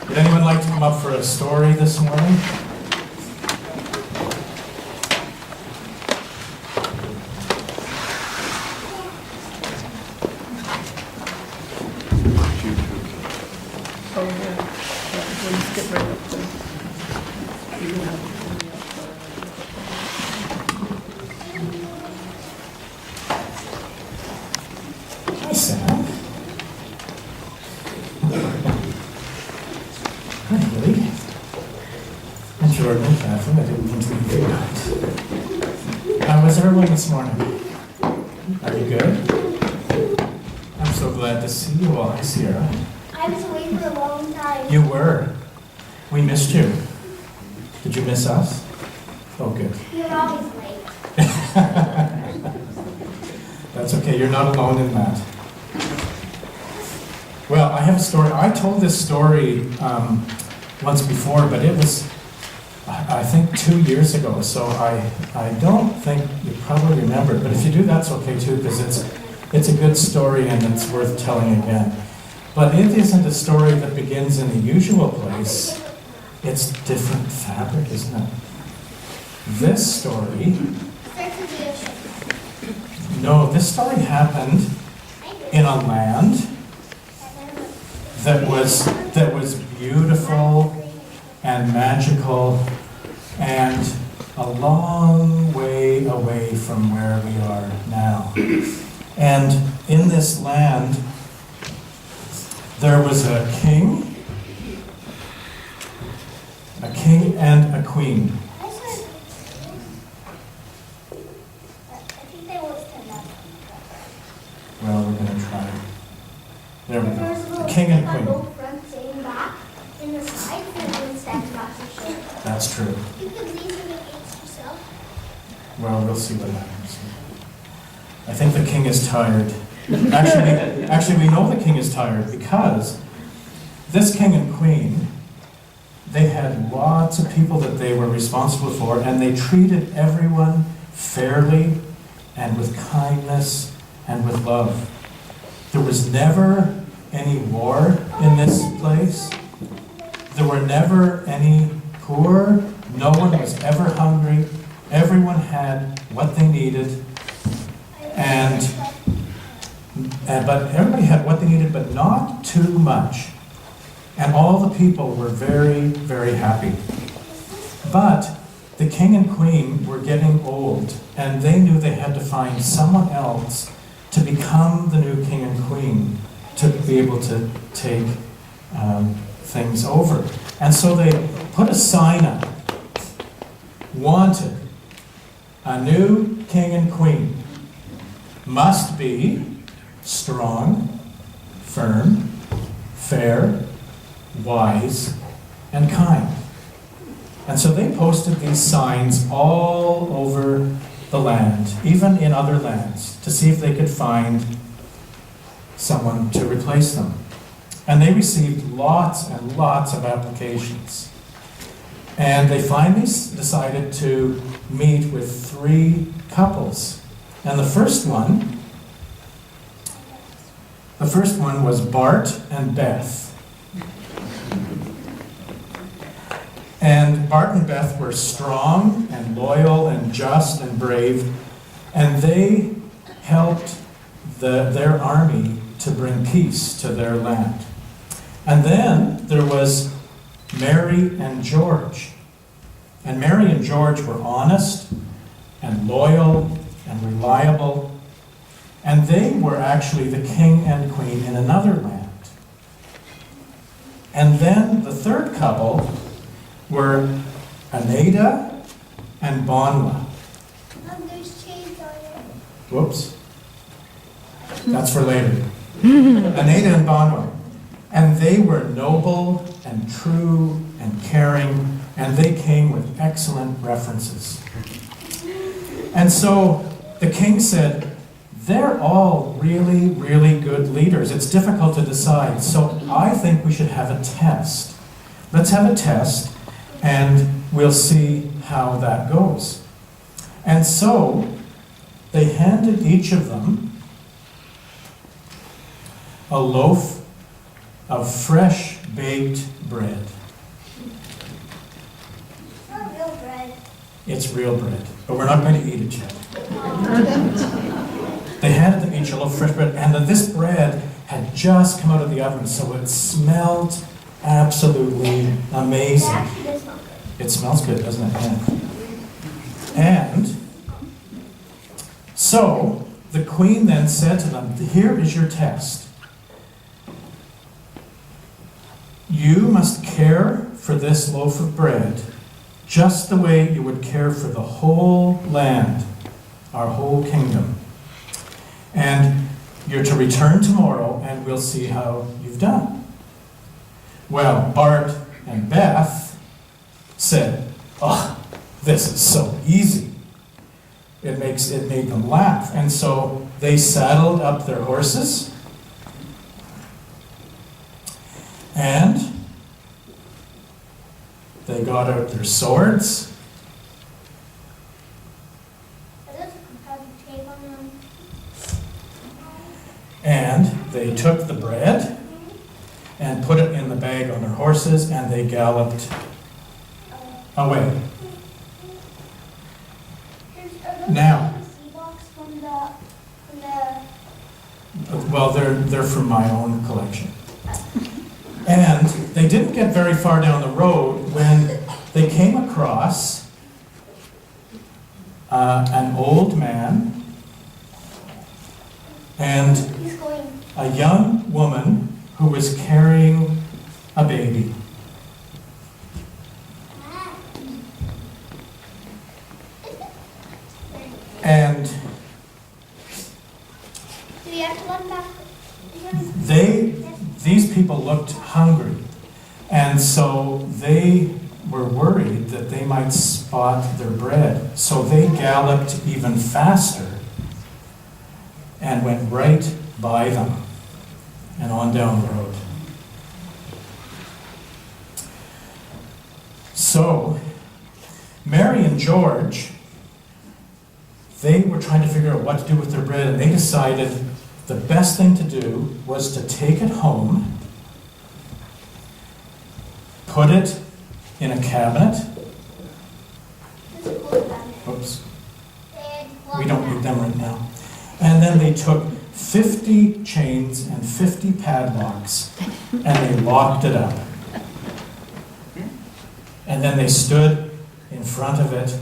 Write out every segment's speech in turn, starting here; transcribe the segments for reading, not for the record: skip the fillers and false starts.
Would anyone like to come up for a story this morning? Oh, yeah. Please get right up there. You have it. Hi, Sam. Hi, Lily. And Jordan and Catherine, I didn't think you'd be right. How was everyone this morning? Are you good? I'm so glad to see you all. Hi, Sierra. I was away for a long time. You were. We missed you. Did you miss us? Oh, good. You're always late. That's okay. You're not alone in that. Well, I have a story. I told this story once before, but it was, I think, 2 years ago. So I don't think you probably remember it. But if you do, that's okay too, because it's a good story and it's worth telling again. But it isn't a story that begins in the usual place. It's different fabric, isn't it? This story, Search of the ocean. no, this story happened in a land that was beautiful and magical and a long way away from where we are now. And in this land, there was a king and a queen. I think they always turn that. Well, we're going to try. There we go. There's a The little king and on queen. both front and back in the side, and then stand back to show. That's true. You can leave them against yourself. Well, we'll see what happens. I think the king is tired. Actually, we know the king is tired because this king and queen, they had lots of people that they were responsible for, and they treated everyone fairly and with kindness and with love. There was never any war in this place. There were never any poor. No one was ever hungry. Everyone had what they needed, but everybody had what they needed, but not too much. And all the people were very, very happy. But the king and queen were getting old, and they knew they had to find someone else to become the new king and queen to be able to take things over. And so they put a sign up, wanted a new king and queen, must be strong, firm, fair, wise, and kind. And so they posted these signs all over the land, even in other lands, to see if they could find someone to replace them. And they received lots and lots of applications. And they finally decided to meet with 3 couples. And the first one was Bart and Beth. And Bart and Beth were strong and loyal and just and brave, and they helped their army to bring peace to their land. And then there was Mary and George. And Mary and George were honest and loyal and reliable, and they were actually the king and queen in another land. And then the third couple were Aneda and Bonwa. There's chains on it. Whoops. That's for later. Aneda and Bonwa. And they were noble and true and caring, and they came with excellent references. And so the king said, they're all really, really good leaders. It's difficult to decide, so I think we should have a test. Let's have a test, and we'll see how that goes. And so they handed each of them a loaf of fresh baked bread. It's not real bread. It's real bread, but we're not going to eat it yet. They handed them each a loaf of fresh bread, and this bread had just come out of the oven, so it smelled absolutely It amazing. actually does smell good. It smells good, doesn't it? And so the queen then said to them, "Here is your test. You must care for this loaf of bread just the way you would care for the whole land, our whole kingdom. And you're to return tomorrow and we'll see how you've done." Well, Bart and Beth said, "Oh, this is so easy." It made them laugh. And so they saddled up their horses and they got out their swords Are those have tape on them? and they took the bread and put it in the bag on their horses and they galloped away. Are those Now- the sea box from the Well, they're from my own collection. And they didn't get very far down the road when they came across an old man and he's going. a young woman who was carrying a baby. And Do we have to let back? these people looked hungry. And so they were worried that they might spot their bread. So they galloped even faster and went right by them and on down the road. So Mary and George, they were trying to figure out what to do with their bread, and they decided the best thing to do was to take it home, put it in a cabinet. This is cool about it. Oops, And we don't need them right now. And then they took 50 chains and 50 padlocks, and they locked it up. And then they stood in front of it,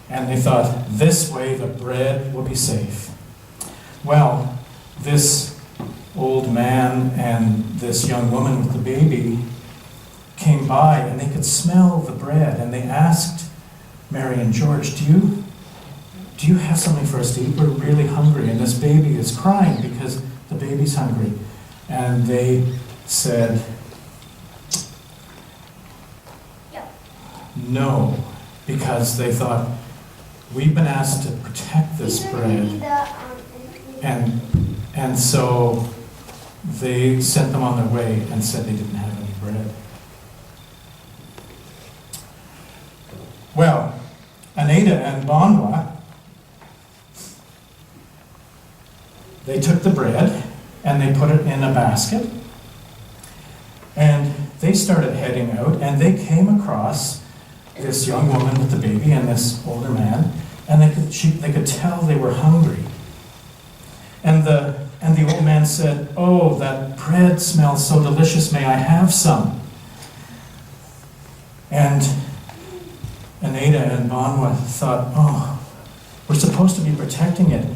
and they thought, this way the bread will be safe. Well, this old man and this young woman with the baby came by, and they could smell the bread, and they asked Mary and George, do you have something for us to eat? We're really hungry, and this baby is crying because the baby's hungry. And they said, Yeah. no, because they thought, we've been asked to protect this These are gonna be bread. the, And so they sent them on their way and said they didn't have any bread. Well, Aneda and Bonwa, they took the bread and they put it in a basket. And they started heading out, and they came across this young woman with the baby and this older man, and they could tell they were hungry. And the old man said, "Oh, that bread smells so delicious, may I have some?" And Aneda and Bonwa thought, "Oh, we're supposed to be protecting it,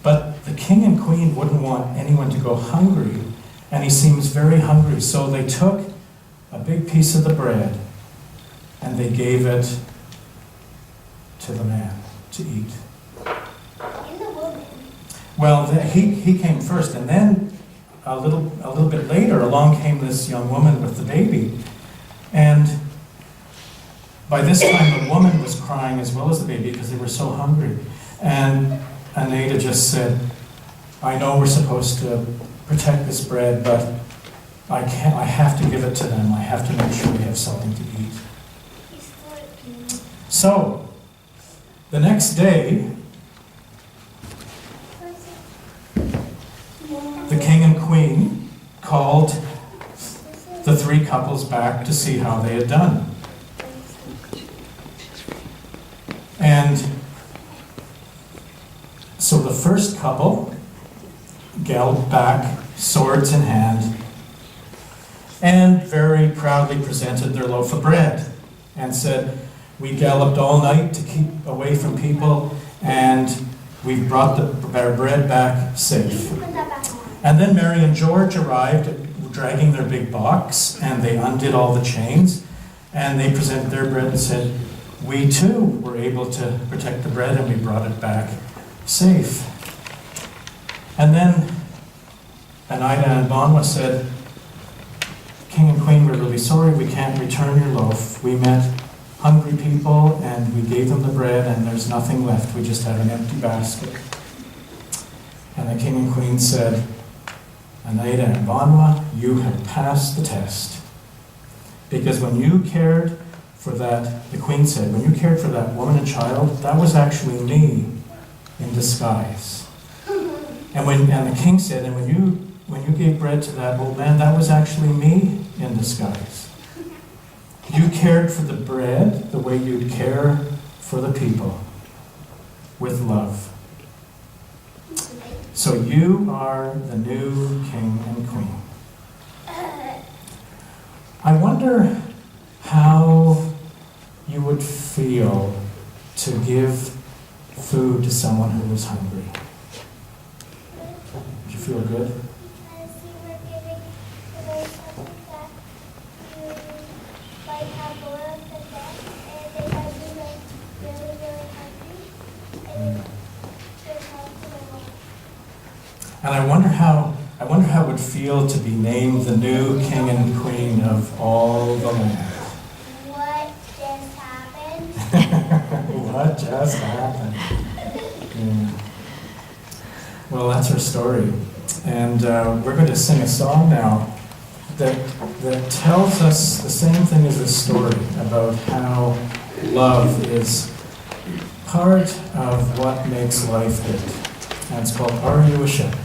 but the king and queen wouldn't want anyone to go hungry, and he seems very hungry." So they took a big piece of the bread and they gave it to the man to eat. in the woman. Well, he came first, and then a little bit later, along came this young woman with the baby. And by this time, the woman was crying as well as the baby because they were so hungry. And Aneda just said, "I know we're supposed to protect this bread, but I have to give it to them. I have to make sure they have something to eat." He's flirting. So, the next day, the king and queen called the three couples back to see how they had done. And so the first couple galloped back, swords in hand, and very proudly presented their loaf of bread and said, "We galloped all night to keep away from people, and we've brought our bread back safe." Put that back on. And then Mary and George arrived, dragging their big box, and they undid all the chains, and they presented their bread and said, "We too were able to protect the bread, and we brought it back safe." And then Anida and Bonwa said, "King and Queen, we're really sorry, we can't return your loaf. We met hungry people, and we gave them the bread, and there's nothing left. We just have an empty basket." And the King and Queen said, "Anida and Bonwa, you have passed the test. Because when you cared for that," the Queen said, "when you cared for that woman and child, that was actually me in disguise." And the King said, "And when you gave bread to that old man, that was actually me in disguise. You cared for the bread the way you'd care for the people, with love. So you are the new King and Queen." I wonder how you would feel to give food to someone who was hungry. Would you feel good? Because you were giving away something that you might have boiled the death, and they might be like really, really hungry, and it helped them. And I wonder how it would feel to be named the new King and Queen of all the land. What just happened? What just happened? Yeah. Well, that's our story. And we're going to sing a song now that tells us the same thing as this story about how love is part of what makes life good. And it's called Are You a Shepherd?